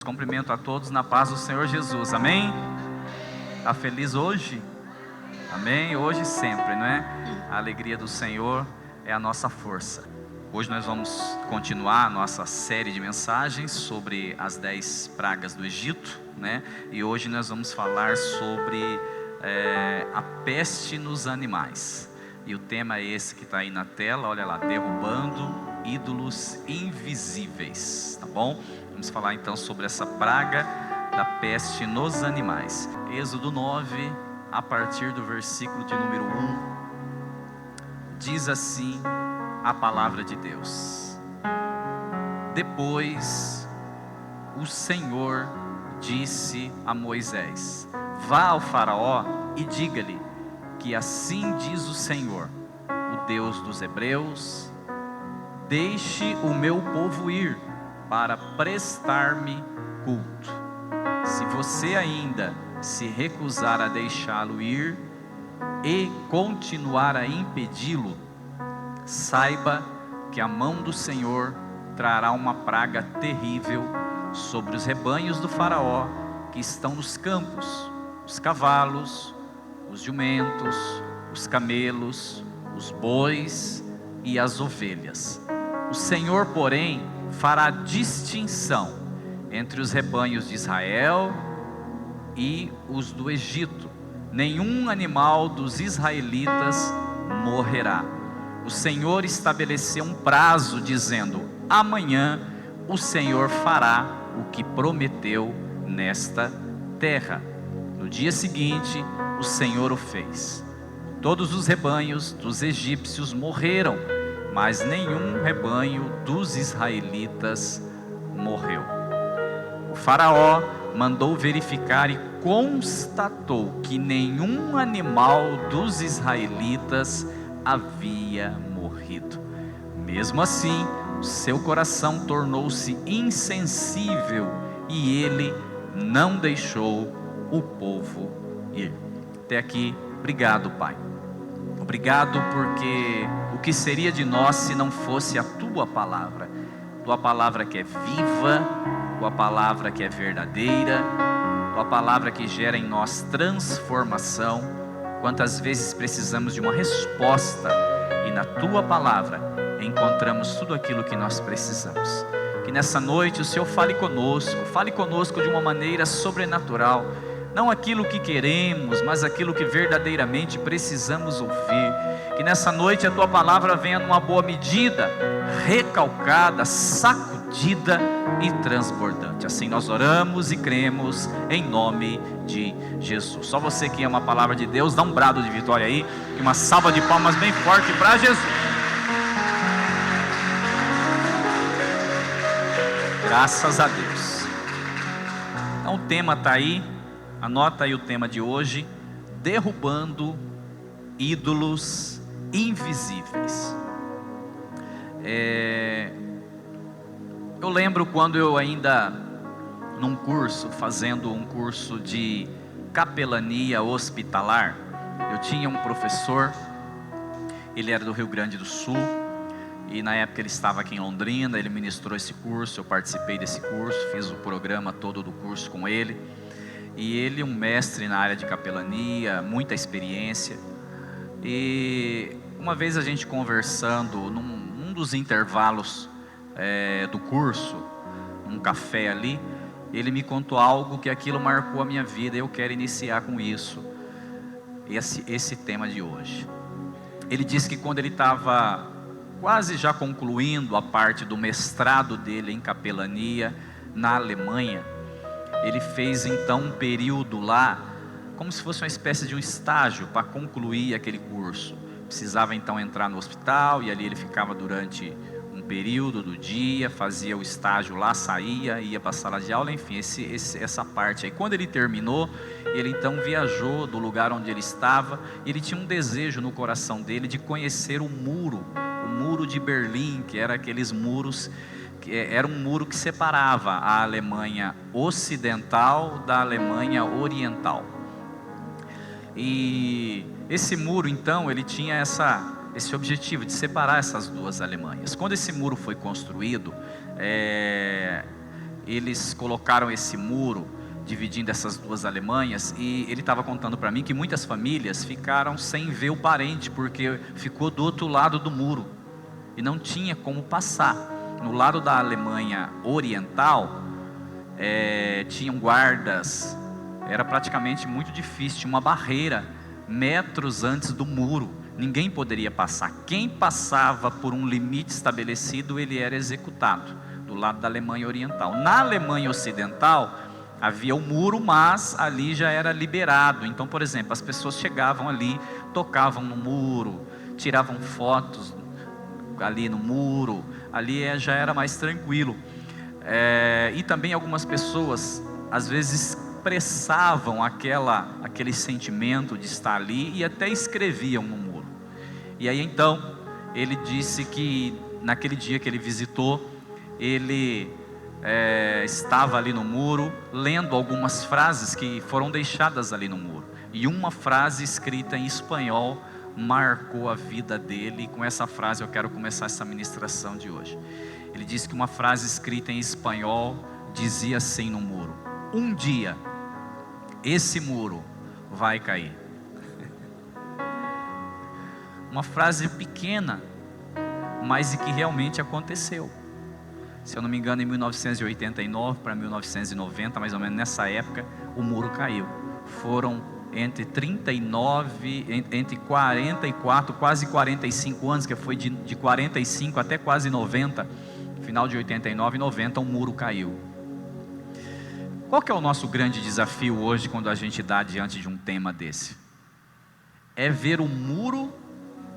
Cumprimento a todos na paz do Senhor Jesus, amém? Está feliz hoje? Amém? Hoje e sempre, não é? A alegria do Senhor é a nossa força. Hoje nós vamos continuar a nossa série de mensagens sobre as 10 pragas do Egito, né? E hoje nós vamos falar sobre a peste nos animais. E o tema é esse que está aí na tela, olha lá, derrubando ídolos invisíveis, tá bom? Vamos falar então sobre essa praga da peste nos animais. Êxodo 9, a partir do versículo de número 1, diz assim a palavra de Deus: Depois o Senhor disse a Moisés: Vá ao faraó e diga-lhe que assim diz o Senhor, o Deus dos hebreus: Deixe o meu povo ir para prestar-me culto. Se você ainda se recusar a deixá-lo ir e continuar a impedi-lo, saiba que a mão do Senhor trará uma praga terrível sobre os rebanhos do faraó que estão nos campos, os cavalos, os jumentos, os camelos, os bois e as ovelhas. O Senhor, porém, fará distinção entre os rebanhos de Israel e os do Egito. Nenhum animal dos israelitas morrerá. O Senhor estabeleceu um prazo, dizendo: amanhã o Senhor fará o que prometeu nesta terra. No dia seguinte, o Senhor o fez. Todos os rebanhos dos egípcios morreram, mas nenhum rebanho dos israelitas morreu. O faraó mandou verificar e constatou que nenhum animal dos israelitas havia morrido. Mesmo assim, seu coração tornou-se insensível e ele não deixou o povo ir. Até aqui, obrigado, Pai. Obrigado porque o que seria de nós se não fosse a Tua palavra? Tua palavra que é viva, Tua palavra que é verdadeira, Tua palavra que gera em nós transformação. Quantas vezes precisamos de uma resposta e na Tua palavra encontramos tudo aquilo que nós precisamos. Que nessa noite o Senhor fale conosco de uma maneira sobrenatural. Não aquilo que queremos, mas aquilo que verdadeiramente precisamos ouvir. Que nessa noite a Tua palavra venha numa boa medida, recalcada, sacudida e transbordante. Assim nós oramos e cremos em nome de Jesus. Só você que ama a palavra de Deus, dá um brado de vitória aí, e uma salva de palmas bem forte para Jesus. Graças a Deus. Então o tema está aí. Anota aí o tema de hoje: derrubando ídolos invisíveis. Eu lembro quando eu ainda num curso, fazendo um curso de capelania hospitalar, eu tinha um professor, ele era do Rio Grande do Sul, e na época ele estava aqui em Londrina, ele ministrou esse curso, eu participei desse curso, fiz o programa todo do curso com ele. E ele, um mestre na área de capelania, muita experiência. E uma vez a gente conversando, num dos intervalos do curso, num café ali, ele me contou algo que aquilo marcou a minha vida. Eu quero iniciar com isso, esse tema de hoje. Ele disse que quando ele estava quase já concluindo a parte do mestrado dele em capelania na Alemanha, ele fez então um período lá, como se fosse uma espécie de um estágio para concluir aquele curso. Precisava então entrar no hospital e ali ele ficava durante um período do dia, fazia o estágio lá, saía, ia para a sala de aula, enfim, essa parte aí. Quando ele terminou, ele então viajou do lugar onde ele estava, e ele tinha um desejo no coração dele de conhecer o muro de Berlim, que era aqueles muros, era um muro que separava a Alemanha ocidental da Alemanha oriental. E esse muro então, ele tinha esse objetivo de separar essas duas Alemanhas. Quando esse muro foi construído, eles colocaram esse muro dividindo essas duas Alemanhas, e ele estava contando para mim que muitas famílias ficaram sem ver o parente, porque ficou do outro lado do muro, e não tinha como passar. No lado da Alemanha Oriental, tinham guardas, era praticamente muito difícil, tinha uma barreira, metros antes do muro, ninguém poderia passar. Quem passava por um limite estabelecido, ele era executado, do lado da Alemanha Oriental. Na Alemanha Ocidental, havia o muro, mas ali já era liberado. Então, por exemplo, as pessoas chegavam ali, tocavam no muro, tiravam fotos ali no muro, ali já era mais tranquilo. E também algumas pessoas, às vezes, expressavam aquele sentimento de estar ali e até escreviam no muro. E aí então, ele disse que naquele dia que ele visitou, ele estava ali no muro, lendo algumas frases que foram deixadas ali no muro, e uma frase escrita em espanhol marcou a vida dele, e com essa frase eu quero começar essa ministração de hoje. Ele disse que uma frase escrita em espanhol dizia assim no muro: um dia esse muro vai cair. Uma frase pequena, mas que realmente aconteceu. Se eu não me engano, em 1989 para 1990, mais ou menos nessa época, o muro caiu. Foram entre 44, quase 45 anos, que foi de 45 até quase 90, final de 89 e 90, o muro caiu. Qual que é o nosso grande desafio hoje, quando a gente dá diante de um tema desse? É ver o muro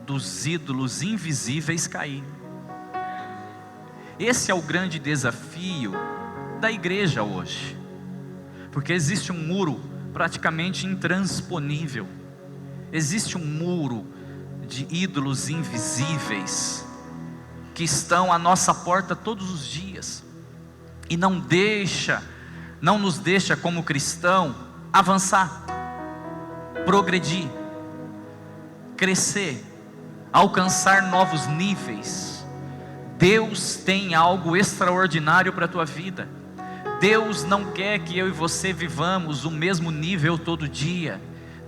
dos ídolos invisíveis cair. Esse é o grande desafio da igreja hoje, porque existe um muro praticamente intransponível, existe um muro de ídolos invisíveis que estão à nossa porta todos os dias, e não nos deixa como cristão avançar, progredir, crescer, alcançar novos níveis. Deus tem algo extraordinário para a tua vida. Deus não quer que eu e você vivamos o mesmo nível todo dia.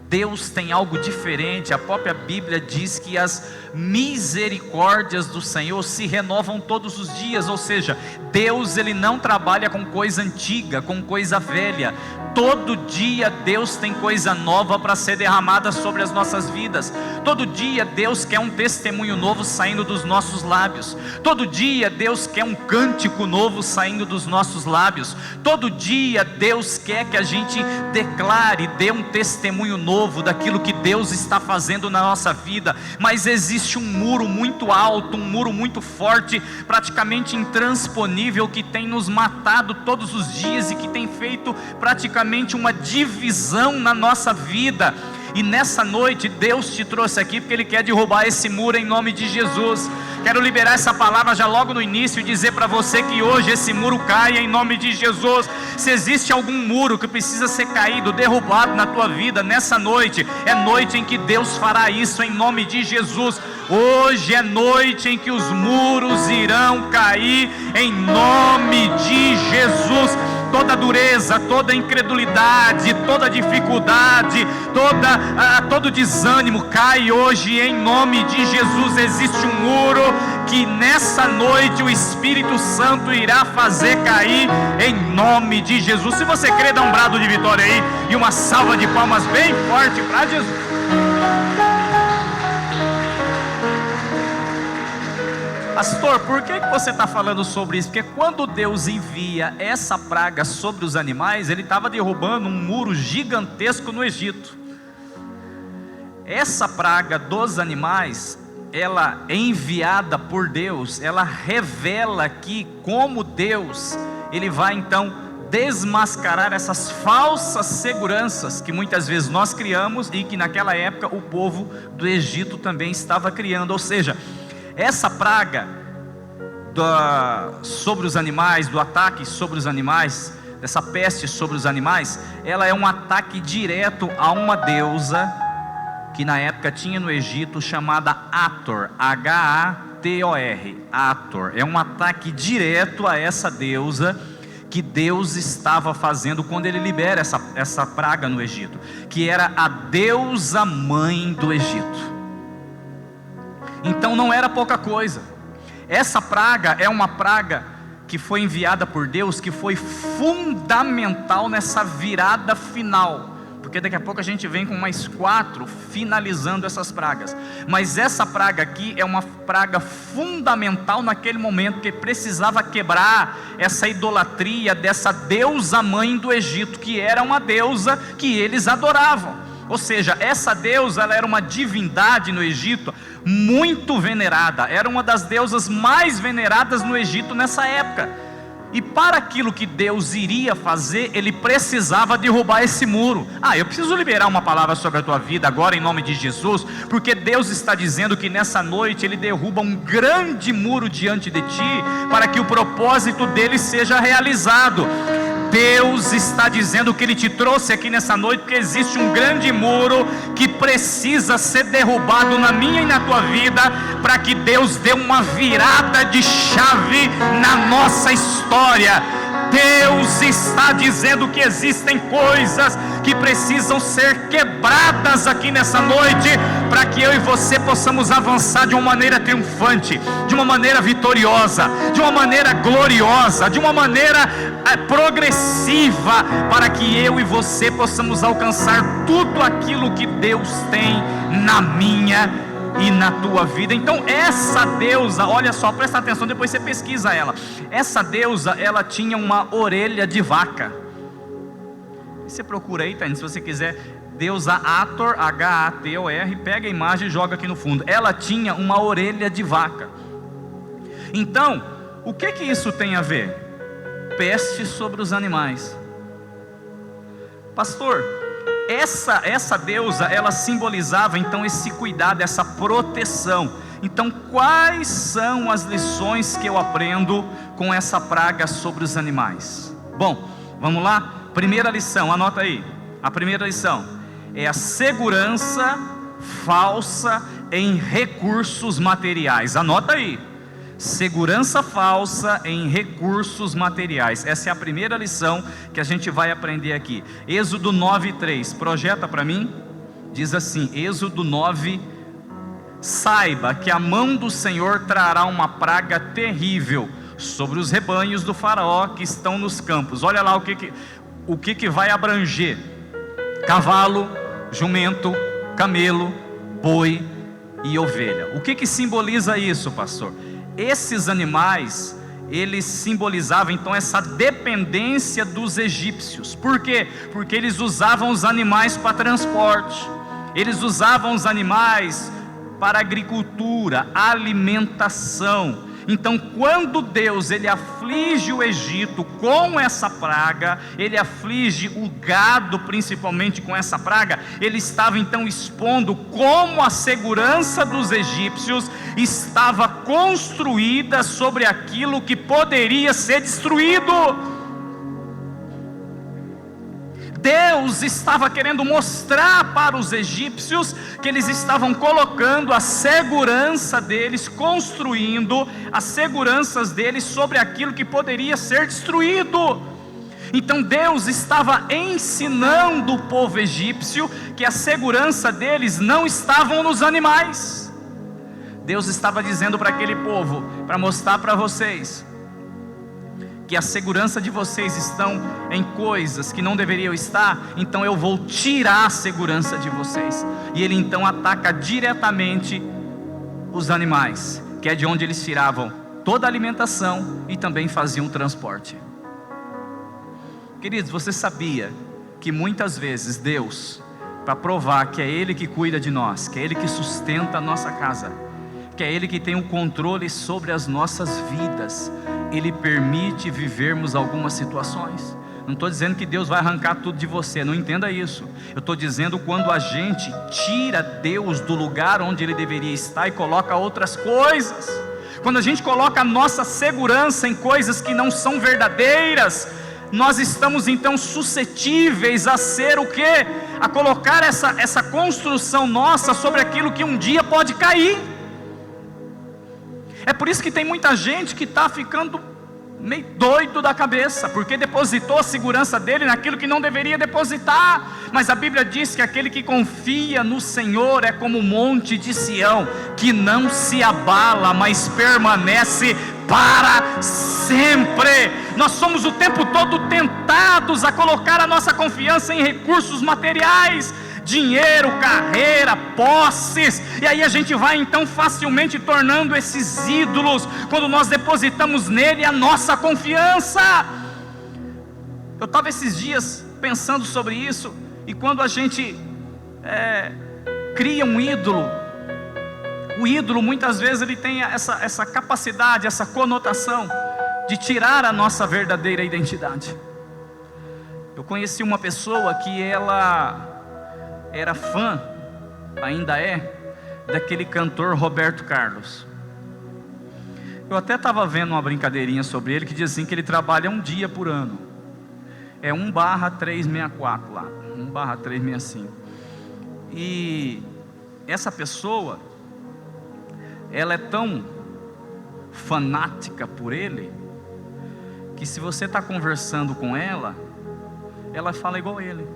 Deus tem algo diferente. A própria Bíblia diz que as misericórdias do Senhor se renovam todos os dias. Ou seja, Deus, ele não trabalha com coisa antiga, com coisa velha. Todo dia Deus tem coisa nova para ser derramada sobre as nossas vidas. Todo dia Deus quer um testemunho novo saindo dos nossos lábios. Todo dia Deus quer um cântico novo saindo dos nossos lábios. Todo dia Deus quer que a gente declare, dê um testemunho novo daquilo que Deus está fazendo na nossa vida. Mas existe um muro muito alto, um muro muito forte, praticamente intransponível, que tem nos matado todos os dias e que tem feito praticamente uma divisão na nossa vida. E nessa noite Deus te trouxe aqui porque Ele quer derrubar esse muro em nome de Jesus. Quero liberar essa palavra já logo no início e dizer para você que hoje esse muro caia em nome de Jesus. Se existe algum muro que precisa ser caído, derrubado na tua vida, nessa noite é noite em que Deus fará isso em nome de Jesus. Hoje é noite em que os muros irão cair em nome de Jesus. Toda dureza, toda incredulidade, toda dificuldade, todo desânimo cai hoje em nome de Jesus. Existe um muro que nessa noite o Espírito Santo irá fazer cair em nome de Jesus. Se você crê, dá um brado de vitória aí e uma salva de palmas bem forte para Jesus. Pastor, por que você está falando sobre isso? Porque quando Deus envia essa praga sobre os animais, Ele estava derrubando um muro gigantesco no Egito. Essa praga dos animais, ela é enviada por Deus, ela revela aqui como Deus, Ele vai então desmascarar essas falsas seguranças que muitas vezes nós criamos e que naquela época o povo do Egito também estava criando. Ou seja, essa praga sobre os animais, do ataque sobre os animais, dessa peste sobre os animais, ela é um ataque direto a uma deusa que na época tinha no Egito, chamada Hathor, Hator. Hathor é um ataque direto a essa deusa, que Deus estava fazendo quando Ele libera essa praga no Egito, que era a deusa mãe do Egito. Então não era pouca coisa. Essa praga é uma praga que foi enviada por Deus, que foi fundamental nessa virada final, porque daqui a pouco a gente vem com mais 4 finalizando essas pragas. Mas essa praga aqui é uma praga fundamental naquele momento, que precisava quebrar essa idolatria dessa deusa mãe do Egito, que era uma deusa que eles adoravam. Ou seja, essa deusa, ela era uma divindade no Egito muito venerada, era uma das deusas mais veneradas no Egito nessa época. E para aquilo que Deus iria fazer, Ele precisava derrubar esse muro. Eu preciso liberar uma palavra sobre a tua vida agora, em nome de Jesus, porque Deus está dizendo que nessa noite Ele derruba um grande muro diante de ti, para que o propósito dele seja realizado. Deus está dizendo que Ele te trouxe aqui nessa noite, porque existe um grande muro que precisa ser derrubado na minha e na tua vida, para que Deus dê uma virada de chave na nossa história. Deus está dizendo que existem coisas que precisam ser quebradas aqui nessa noite, para que eu e você possamos avançar de uma maneira triunfante, de uma maneira vitoriosa, de uma maneira gloriosa, de uma maneira progressiva, para que eu e você possamos alcançar tudo aquilo que Deus tem na minha e na tua vida. Então essa deusa, olha só, presta atenção, depois você pesquisa ela. Essa deusa, ela tinha uma orelha de vaca. Você procura aí, tá? Se você quiser, deusa Hathor, H-A-T-O-R, pega a imagem e joga aqui no fundo. Ela tinha uma orelha de vaca. Então, o que isso tem a ver? Peste sobre os animais. Pastor, essa deusa, ela simbolizava então esse cuidado, essa proteção. Então quais são as lições que eu aprendo com essa praga sobre os animais? Bom, vamos lá? Primeira lição, anota aí. A primeira lição é a segurança falsa em recursos materiais. Anota aí. Segurança falsa em recursos materiais. Essa é a primeira lição que a gente vai aprender aqui. Êxodo 9:3, projeta para mim. Diz assim, Êxodo 9: saiba que a mão do Senhor trará uma praga terrível sobre os rebanhos do faraó que estão nos campos. Olha lá o que vai abranger: cavalo, jumento, camelo, boi e ovelha. O que simboliza isso, pastor? Esses animais, eles simbolizavam então essa dependência dos egípcios. Por quê? Porque eles usavam os animais para transporte, eles usavam os animais para agricultura, alimentação. Então quando Deus ele aflige o Egito com essa praga, ele aflige o gado principalmente com essa praga, ele estava então expondo como a segurança dos egípcios estava construída sobre aquilo que poderia ser destruído. Deus estava querendo mostrar para os egípcios que eles estavam colocando a segurança deles, construindo as seguranças deles sobre aquilo que poderia ser destruído. Então Deus estava ensinando o povo egípcio que a segurança deles não estava nos animais. Deus estava dizendo para aquele povo, para mostrar para vocês que a segurança de vocês estão em coisas que não deveriam estar, então eu vou tirar a segurança de vocês. E ele então ataca diretamente os animais, que é de onde eles tiravam toda a alimentação e também faziam transporte. Queridos, você sabia que muitas vezes Deus, para provar que é Ele que cuida de nós, que é Ele que sustenta a nossa casa, que é Ele que tem o controle sobre as nossas vidas, Ele permite vivermos algumas situações? Não estou dizendo que Deus vai arrancar tudo de você, não entenda isso. Eu estou dizendo quando a gente tira Deus do lugar onde Ele deveria estar e coloca outras coisas. Quando a gente coloca a nossa segurança em coisas que não são verdadeiras, nós estamos então suscetíveis a ser o quê? A colocar essa construção nossa sobre aquilo que um dia pode cair. É por isso que tem muita gente que está ficando meio doido da cabeça, porque depositou a segurança dele naquilo que não deveria depositar. Mas a Bíblia diz que aquele que confia no Senhor é como o monte de Sião, que não se abala, mas permanece para sempre. Nós somos o tempo todo tentados a colocar a nossa confiança em recursos materiais, dinheiro, carreira, posses, e aí a gente vai então facilmente tornando esses ídolos, quando nós depositamos nele a nossa confiança. Eu estava esses dias pensando sobre isso, e quando a gente cria um ídolo, o ídolo muitas vezes ele tem essa capacidade, essa conotação de tirar a nossa verdadeira identidade. Eu conheci uma pessoa que ela era fã, ainda é, daquele cantor Roberto Carlos. Eu até estava vendo uma brincadeirinha sobre ele, que diz assim, que ele trabalha um dia por ano, é 1/364 lá, 1/365, e essa pessoa, ela é tão fanática por ele, que se você está conversando com ela, ela fala igual ele.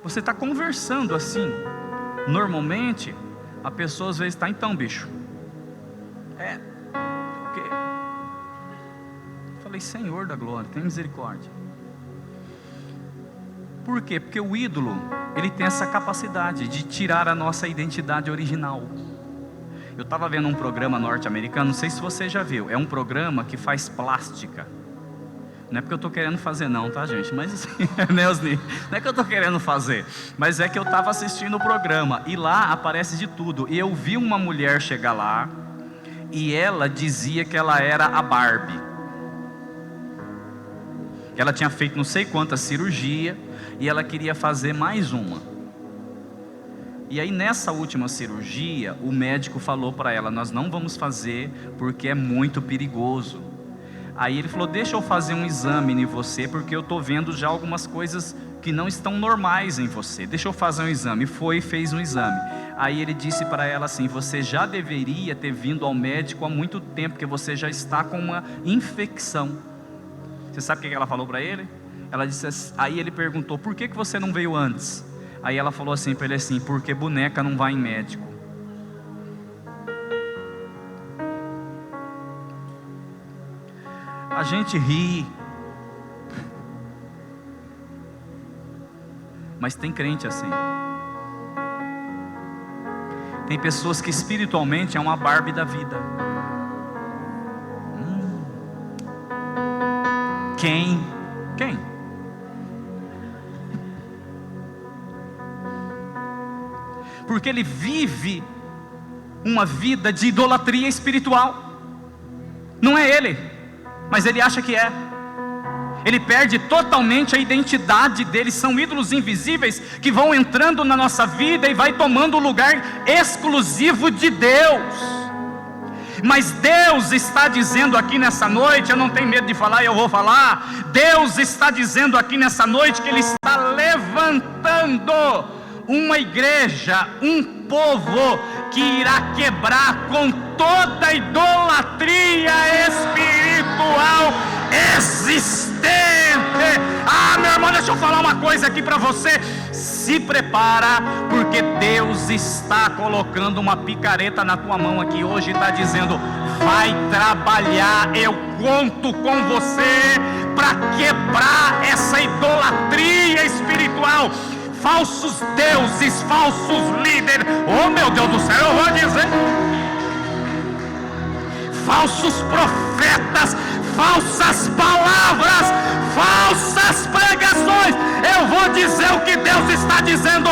Você está conversando assim, normalmente, a pessoa às vezes está, então bicho, porque eu falei, Senhor da glória, tem misericórdia. Por quê? Porque o ídolo, ele tem essa capacidade de tirar a nossa identidade original. Eu estava vendo um programa norte-americano, não sei se você já viu, é um programa que faz plástica. Não é porque eu estou querendo fazer não, tá gente? Mas assim, não é que eu estou querendo fazer, mas é que eu estava assistindo o programa, e lá aparece de tudo, e eu vi uma mulher chegar lá, e ela dizia que ela era a Barbie, que ela tinha feito não sei quantas cirurgias, e ela queria fazer mais uma, e aí nessa última cirurgia, o médico falou para ela, nós não vamos fazer, porque é muito perigoso. Aí ele falou, deixa eu fazer um exame em você, porque eu estou vendo já algumas coisas que não estão normais em você, deixa eu fazer um exame. Foi e fez um exame. Aí ele disse para ela assim, você já deveria ter vindo ao médico há muito tempo, porque você já está com uma infecção. Você sabe o que ela falou para ele? Ela disse, aí ele perguntou, por que você não veio antes? Aí ela falou assim para ele assim, porque boneca não vai em médico. A gente ri, mas tem crente assim. Tem pessoas que espiritualmente é uma Barbie da vida. Quem? Porque ele vive uma vida de idolatria espiritual. Não é ele, mas ele acha que é. Ele perde totalmente a identidade dele. São ídolos invisíveis que vão entrando na nossa vida e vai tomando o lugar exclusivo de Deus. Mas Deus está dizendo aqui nessa noite, eu não tenho medo de falar, eu vou falar. Deus está dizendo aqui nessa noite que Ele está levantando uma igreja, um povo que irá quebrar com toda a idolatria espiritual existente. Ah, meu irmão, deixa eu falar uma coisa aqui para você. Se prepara, porque Deus está colocando uma picareta na tua mão aqui hoje, está dizendo, vai trabalhar, eu conto com você para quebrar essa idolatria espiritual. Falsos deuses, falsos líderes, oh meu Deus do céu, eu vou dizer, falsos profetas, falsas palavras, falsas pregações. Eu vou dizer o que Deus está dizendo.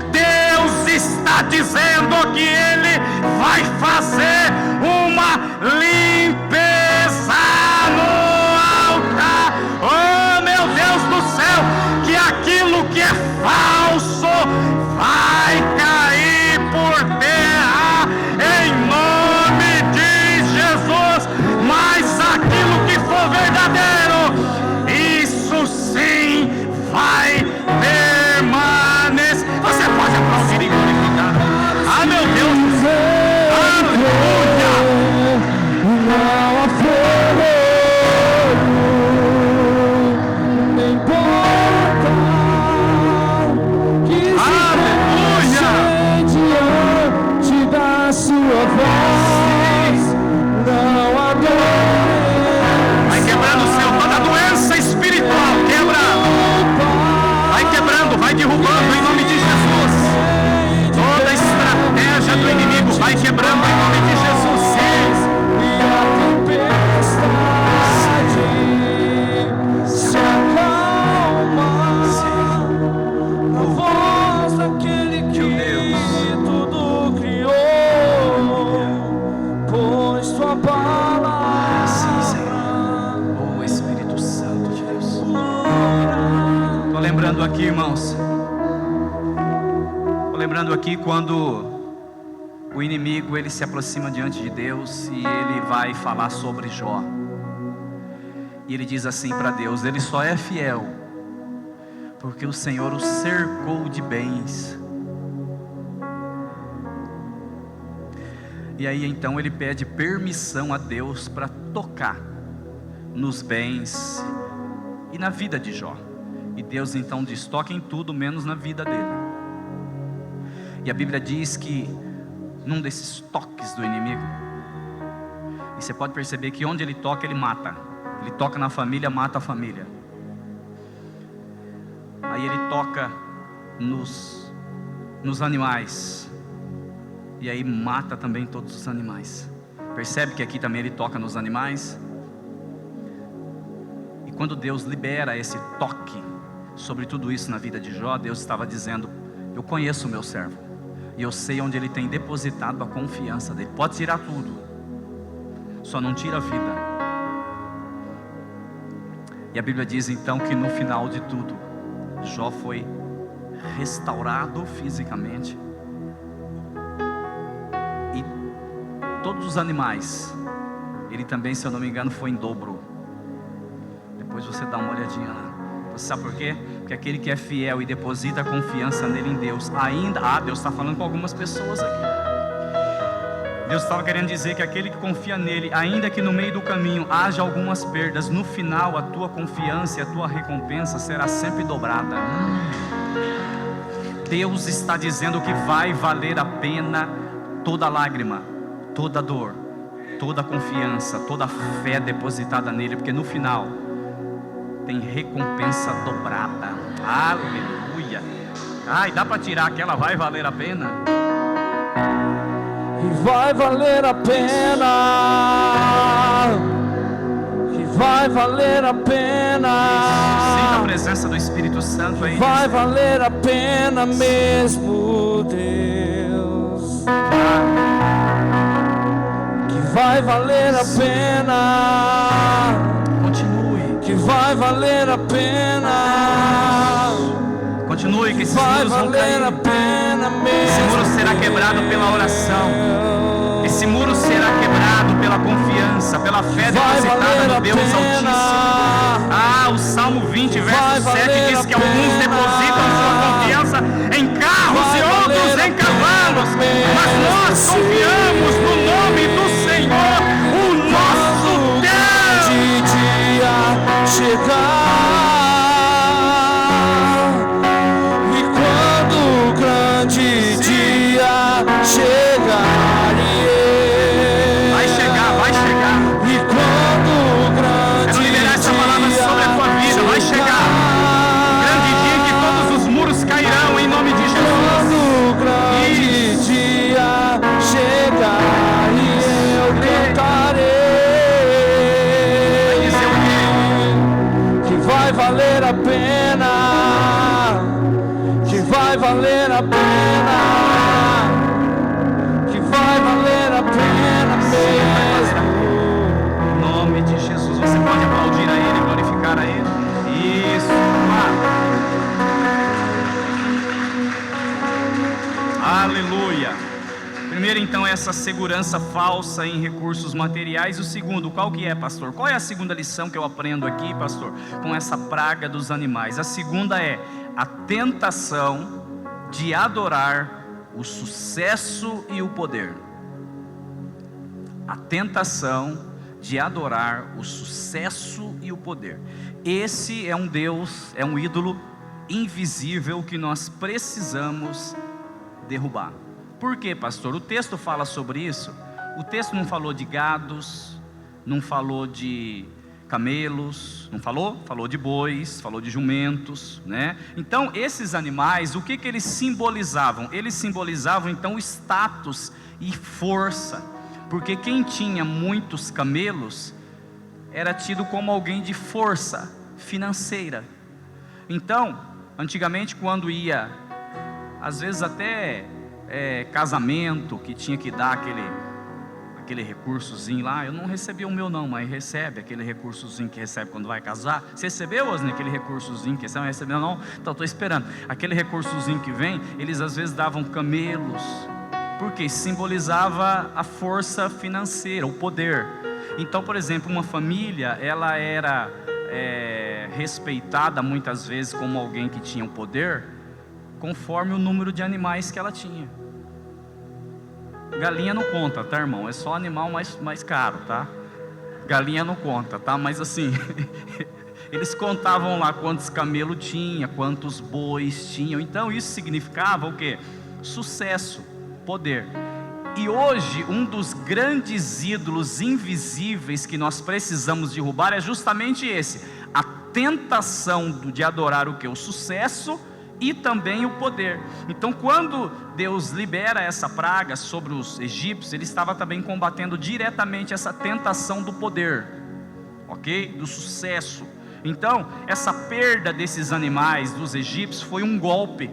Deus está dizendo que Ele vai fazer uma limpeza no altar. Oh meu Deus do céu, que aquilo que é falso vai cair por terra em nome de Jesus. Mas aquilo que for verdadeiro, isso sim vai permanecer. Você pode aplaudir e glorificar. Ah, meu Deus, aleluia. lembrando aqui, irmãos, estou lembrando aqui quando o inimigo ele se aproxima diante de Deus e ele vai falar sobre Jó. E ele diz assim para Deus: ele só é fiel porque o Senhor o cercou de bens. E aí então ele pede permissão a Deus para tocar nos bens e na vida de Jó. E Deus então diz: toca em tudo menos na vida dele. E a Bíblia diz que num desses toques do inimigo, e você pode perceber que onde ele toca, ele mata. Ele toca na família, mata a família. Aí ele toca nos animais, e aí mata também todos os animais. Percebe que aqui também ele toca nos animais? E quando Deus libera esse toque sobre tudo isso na vida de Jó, Deus estava dizendo: eu conheço o meu servo, e eu sei onde ele tem depositado a confiança dele. Pode tirar tudo, só não tira a vida. E a Bíblia diz então que no final de tudo, Jó foi restaurado fisicamente, e todos os animais, ele também, se eu não me engano, foi em dobro. Depois você dá uma olhadinha lá. Você sabe por quê? Porque aquele que é fiel e deposita a confiança nele, em Deus, Deus está falando com algumas pessoas aqui. Deus estava querendo dizer que aquele que confia nele, ainda que no meio do caminho haja algumas perdas, no final a tua confiança e a tua recompensa será sempre dobrada. Deus está dizendo que vai valer a pena toda lágrima, toda dor, toda confiança, toda fé depositada nele, porque no final tem recompensa dobrada. Aleluia. Ai, dá para tirar aquela vai valer a pena? E vai valer a pena, que vai valer a pena. Sinta a presença do Espírito Santo aí. Vai valer a pena mesmo, Deus. Que vai valer a pena. Continue. Que vai valer a pena. Continue, que esses vai muros vão cair. valer a pena mesmo. Esse muro será quebrado pela oração. Esse muro será quebrado pela confiança, pela fé depositada no Deus Altíssimo. O Salmo 20, verso 7 diz que alguns depositam sua confiança em carros e outros em cavalos, mas nós confiamos no nome do Senhor, o nosso Deus. De dia chegar. Vai chegar. E quando o grande quero liberar essa palavra sobre a tua vida. Vai chegar o grande dia em que todos os muros cairão em nome de Jesus. Quando o grande dia chegar e eu cantarei. Vai dizer o quê? Que vai valer a pena. Que vai valer a pena. Vai valer a pena mesmo. Em nome de Jesus. Você pode aplaudir a Ele, glorificar a Ele. Isso. Aleluia. Primeiro então, essa segurança falsa em recursos materiais. O segundo, qual que é, pastor? Qual é a segunda lição que eu aprendo aqui, pastor, com essa praga dos animais? A segunda é a tentação de adorar o sucesso e o poder. A tentação de adorar o sucesso e o poder. Esse é um Deus, é um ídolo invisível que nós precisamos derrubar. Por quê, pastor? O texto fala sobre isso. O texto não falou de gados, não falou de camelos, não falou? Falou de bois, falou de jumentos, né? Então, esses animais, o que eles simbolizavam? Eles simbolizavam, então, status e força, porque quem tinha muitos camelos era tido como alguém de força financeira. Então, antigamente, quando ia, às vezes até casamento, que tinha que dar aquele aquele recursozinho lá. Eu não recebi o meu não, mas recebe aquele recursozinho que recebe quando vai casar. Você recebeu, Osni, aquele recursozinho que você não recebeu não? Então estou esperando. Aquele recursozinho que vem, eles às vezes davam camelos, porque simbolizava a força financeira, o poder. Então, por exemplo, uma família, ela era respeitada muitas vezes como alguém que tinha o poder, conforme o número de animais que ela tinha. Galinha não conta, tá, irmão? É só animal mais caro, tá? Galinha não conta, tá? Mas assim, eles contavam lá quantos camelos tinha, quantos bois tinham. Então isso significava o quê? Sucesso, poder. E hoje, um dos grandes ídolos invisíveis que nós precisamos derrubar é justamente esse: a tentação de adorar o quê? O sucesso e também o poder. Então, quando Deus libera essa praga sobre os egípcios, Ele estava também combatendo diretamente essa tentação do poder, ok? Do sucesso. Então, essa perda desses animais dos egípcios foi um golpe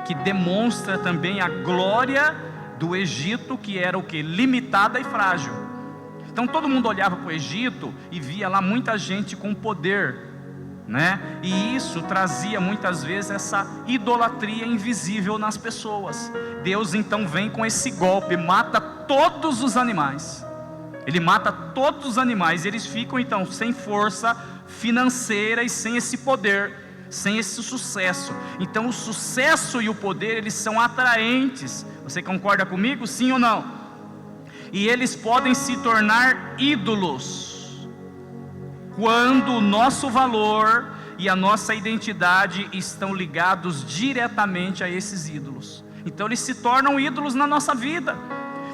que demonstra também a glória do Egito, que era o que? Limitada e frágil. Então todo mundo olhava para o Egito e via lá muita gente com poder, né? E isso trazia muitas vezes essa idolatria invisível nas pessoas. Deus então vem com esse golpe, mata todos os animais. Ele mata todos os animais, eles ficam então sem força financeira e sem esse poder, sem esse sucesso. Então o sucesso e o poder, eles são atraentes. Você concorda comigo? Sim ou não? E eles podem se tornar ídolos quando o nosso valor e a nossa identidade estão ligados diretamente a esses ídolos. Então eles se tornam ídolos na nossa vida.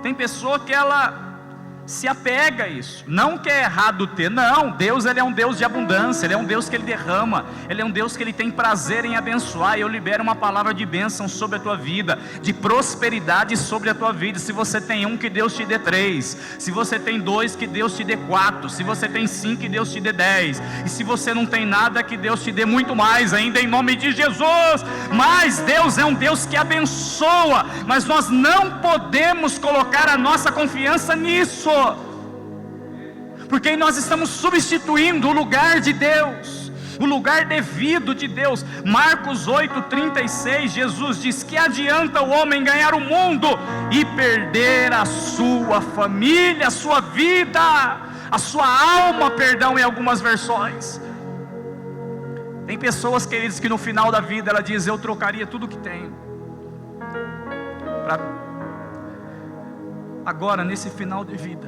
Tem pessoa que ela se apega a isso. Não que é errado ter, não. Deus, Ele é um Deus de abundância, Ele é um Deus que Ele derrama, Ele é um Deus que Ele tem prazer em abençoar. E eu libero uma palavra de bênção sobre a tua vida, de prosperidade sobre a tua vida. Se você tem 1, que Deus te dê 3. Se você tem 2, que Deus te dê 4. Se você tem 5, que Deus te dê 10. E se você não tem nada, que Deus te dê muito mais ainda, em nome de Jesus. Mas Deus é um Deus que abençoa, mas nós não podemos colocar a nossa confiança nisso, porque nós estamos substituindo o lugar de Deus, o lugar devido de Deus. Marcos 8,36, Jesus diz: que adianta o homem ganhar o mundo e perder a sua família, a sua vida, a sua alma, perdão, em algumas versões. Tem pessoas, queridos, que no final da vida ela diz: eu trocaria tudo que tenho para agora, nesse final de vida,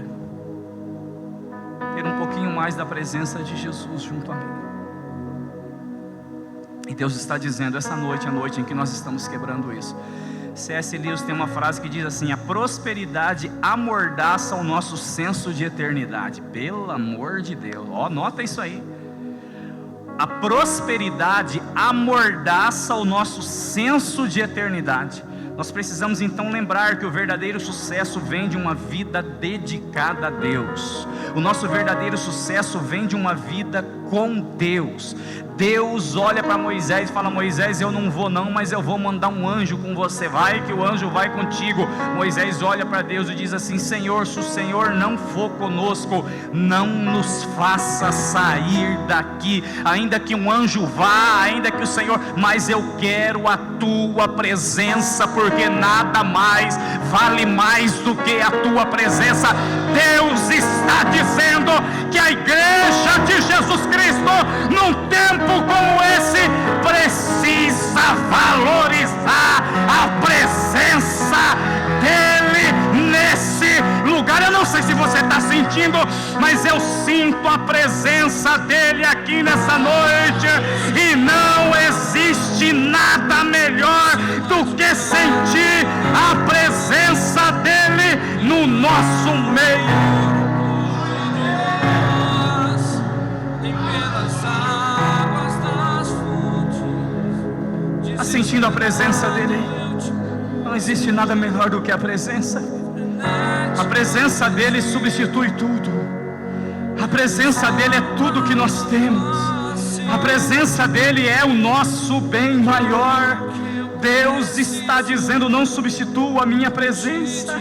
ter um pouquinho mais da presença de Jesus junto a mim. E Deus está dizendo essa noite, a noite em que nós estamos quebrando isso. C.S. Lewis tem uma frase que diz assim: a prosperidade amordaça o nosso senso de eternidade. Pelo amor de Deus, nota isso aí. A prosperidade amordaça o nosso senso de eternidade. Nós precisamos então lembrar que o verdadeiro sucesso vem de uma vida dedicada a Deus. O nosso verdadeiro sucesso vem de uma vida com Deus. Deus olha para Moisés e fala: Moisés, eu não vou não, mas eu vou mandar um anjo com você. Vai que o anjo vai contigo. Moisés olha para Deus e diz assim: Senhor, se o Senhor não for conosco, não nos faça sair daqui. Ainda que um anjo vá, ainda que o Senhor, mas eu quero a tua presença, porque nada mais vale mais do que a tua presença. Deus está dizendo que a igreja de Jesus Cristo, num tempo como esse, precisa valorizar a presença dele nesse lugar. Eu não sei se você está sentindo, mas eu sinto a presença dele aqui nessa noite, e não existe nada melhor do que sentir a presença dele no nosso meio. Está sentindo a presença dele? Não existe nada melhor do que a presença. A presença dele substitui tudo. A presença dele é tudo que nós temos. A presença dele é o nosso bem maior. Deus está dizendo: não substitua a minha presença.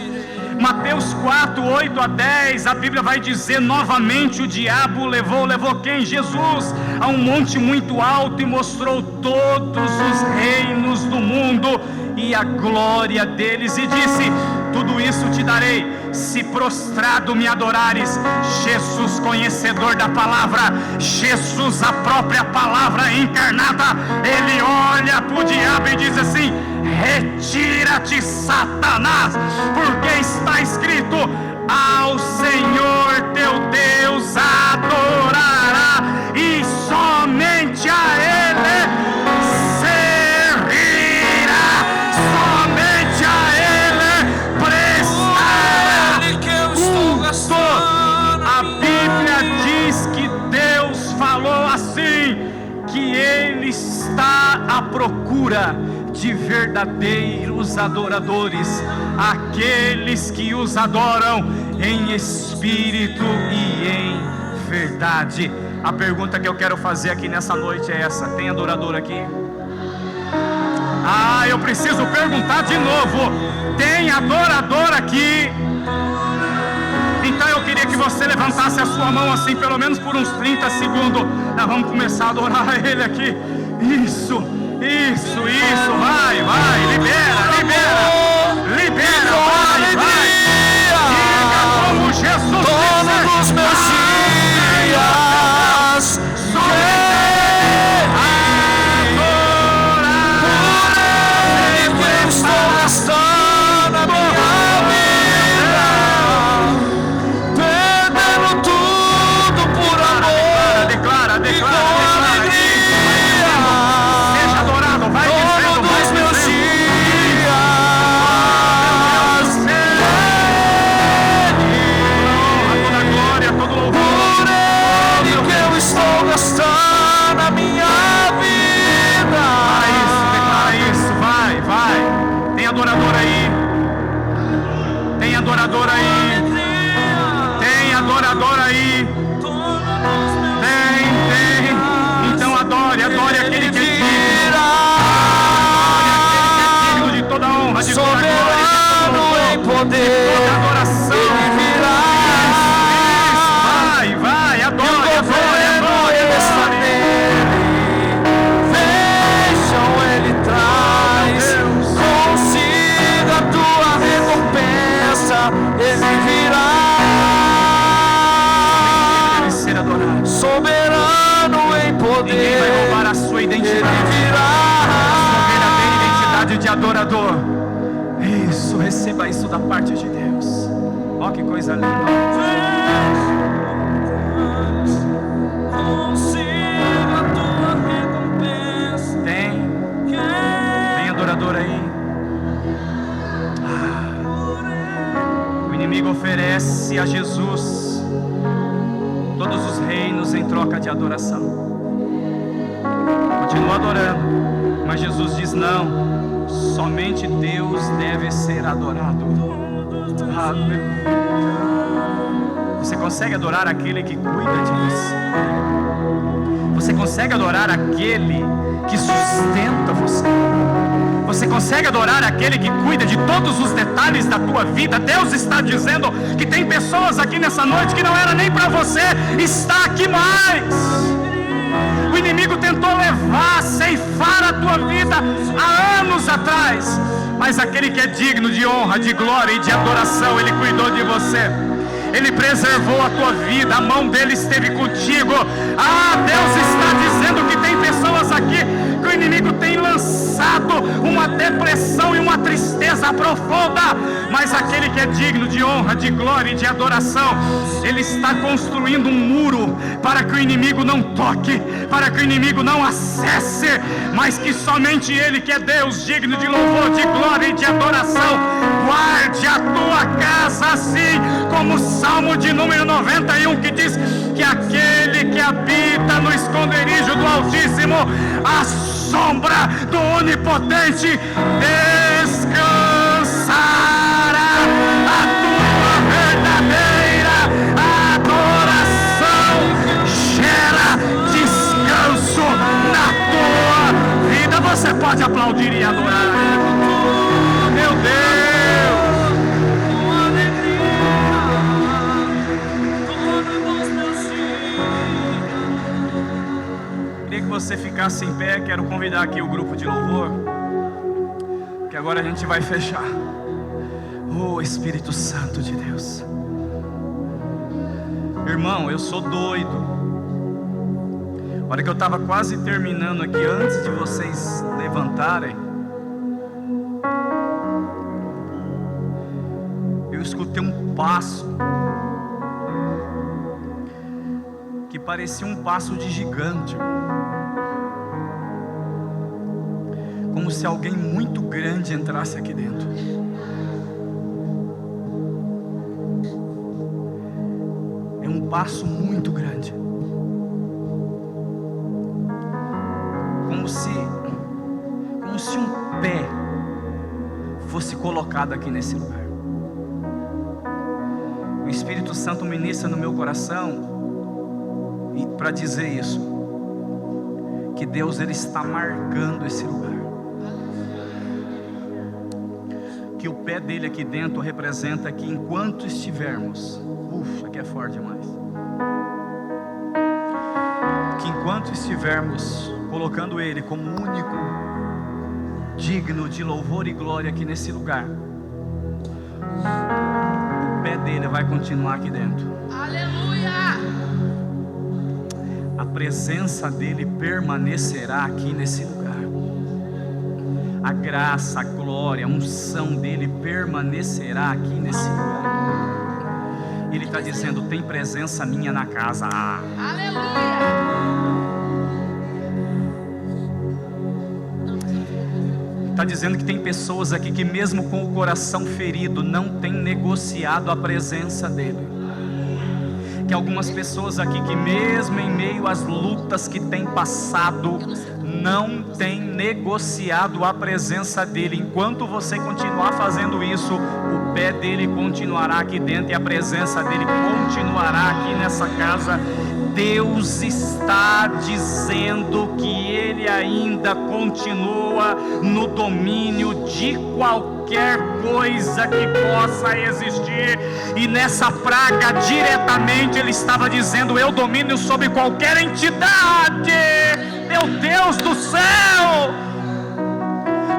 Mateus 4, 8 a 10, a Bíblia vai dizer novamente: o diabo levou quem? Jesus, a um monte muito alto e mostrou todos os reinos do mundo e a glória deles, e disse: tudo isso te darei, se prostrado me adorares. Jesus, conhecedor da palavra, Jesus, a própria palavra encarnada, ele olha para o diabo e diz assim: retira-te, Satanás, porque está escrito: ao Senhor teu Deus adorará, e somente a Ele servirá, somente a Ele prestará culto. A Bíblia diz que Deus falou assim, que Ele está à procura de verdadeiros adoradores, aqueles que os adoram em espírito e em verdade. A pergunta que eu quero fazer aqui nessa noite é essa: tem adorador aqui? Eu preciso perguntar de novo: tem adorador aqui? Então eu queria que você levantasse a sua mão assim, pelo menos por uns 30 segundos. Nós vamos começar a adorar Ele aqui. Isso, vai, libera, vai. Diga como Jesus dono dos meus dias, adorar, que eu estou gastando a minha vida, perdendo tudo por amor. Declara. Na minha vida. Declara isso, vai. Tem adorador aí? Tem adorador aí? Tem. Então adore aquele que é digno de toda honra, de toda glória, em poder, de toda adoração. Ele virá. Vai, adore. Ele virá, deve ser adorado, soberano em poder. Ninguém vai roubar a sua identidade. Ele virá, a sua verdadeira identidade de adorador. Isso, receba isso da parte de Deus. Ó, que coisa linda. consiga a tua recompensa. Tem adorador aí. O inimigo oferece a Jesus todos os reinos em troca de adoração. Continua adorando, mas Jesus diz: não, somente Deus deve ser adorado. Você consegue adorar aquele que cuida de você? Você consegue adorar aquele que sustenta você? Você consegue adorar aquele que cuida de todos os detalhes da tua vida? Deus está dizendo que tem pessoas aqui nessa noite que não era nem para você estar aqui mais. O inimigo tentou levar, ceifar a tua vida há anos atrás, mas aquele que é digno de honra, de glória e de adoração, Ele cuidou de você. Ele preservou a tua vida, a mão dele esteve contigo. Deus está dizendo que tem pessoas aqui que o inimigo tem lançado uma depressão e uma tristeza profunda, mas aquele que é digno de honra, de glória e de adoração, Ele está construindo um muro para que o inimigo não toque, para que o inimigo não acesse, mas que somente Ele, que é Deus, digno de louvor, de glória e de adoração, guarde a tua casa, assim como o Salmo de número 91, que diz que aquele que habita no esconderijo do Altíssimo, a sombra do Onipotente descansará. A tua verdadeira adoração gera descanso na tua vida. Você pode aplaudir e adorar. Meu Deus! ficasse em pé, quero convidar aqui o grupo de louvor, que agora a gente vai fechar. Oh, Espírito Santo de Deus. Irmão, eu sou doido. A hora que eu estava quase terminando aqui, antes de vocês levantarem, eu escutei um passo que parecia um passo de gigante, como se alguém muito grande entrasse aqui dentro. É um passo muito grande, como se um pé fosse colocado aqui nesse lugar. O Espírito Santo ministra no meu coração e para dizer isso, que Deus ele está marcando esse lugar, que o pé dele aqui dentro representa que enquanto estivermos, aqui é forte demais, que enquanto estivermos colocando ele como único, digno de louvor e glória aqui nesse lugar, o pé dele vai continuar aqui dentro. Aleluia! A presença dele permanecerá aqui nesse lugar. A graça, a glória, a unção dele permanecerá aqui nesse lugar. Ele está dizendo: tem presença minha na casa. Aleluia! Está dizendo que tem pessoas aqui que mesmo com o coração ferido não tem negociado a presença dele. Que algumas pessoas aqui que mesmo em meio às lutas que tem passado, não tem negociado a presença dele. Enquanto você continuar fazendo isso, o pé dele continuará aqui dentro e a presença dele continuará aqui nessa casa. Deus está dizendo que ele ainda continua no domínio de qualquer coisa que possa existir, e nessa praga diretamente ele estava dizendo: eu domino sobre qualquer entidade. Meu Deus do céu,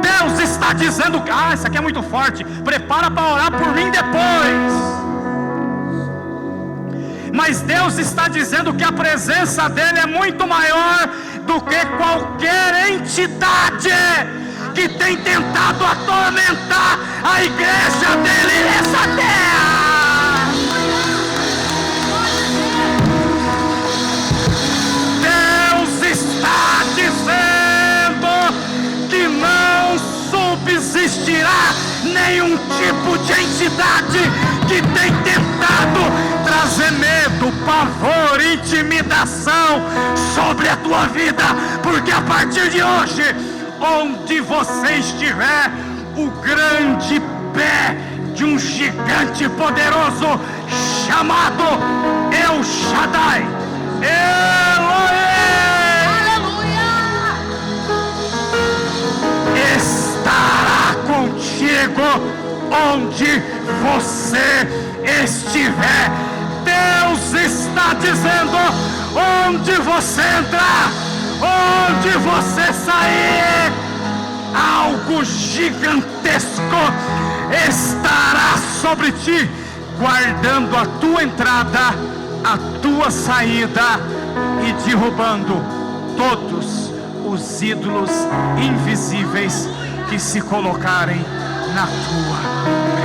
Deus está dizendo: isso aqui é muito forte, prepara para orar por mim depois. Mas Deus está dizendo que a presença dele é muito maior do que qualquer entidade que tem tentado atormentar a igreja dele nessa terra. Deus está dizendo que não subsistirá nenhum tipo de entidade que tem tentado trazer medo, pavor, intimidação sobre a tua vida, porque a partir de hoje, onde você estiver, o grande pé de um gigante poderoso chamado El Shaddai, estará contigo onde você estiver. Deus está dizendo: onde você entrar, onde você sair, algo gigantesco estará sobre ti, guardando a tua entrada, a tua saída e derrubando todos os ídolos invisíveis que se colocarem na tua presença.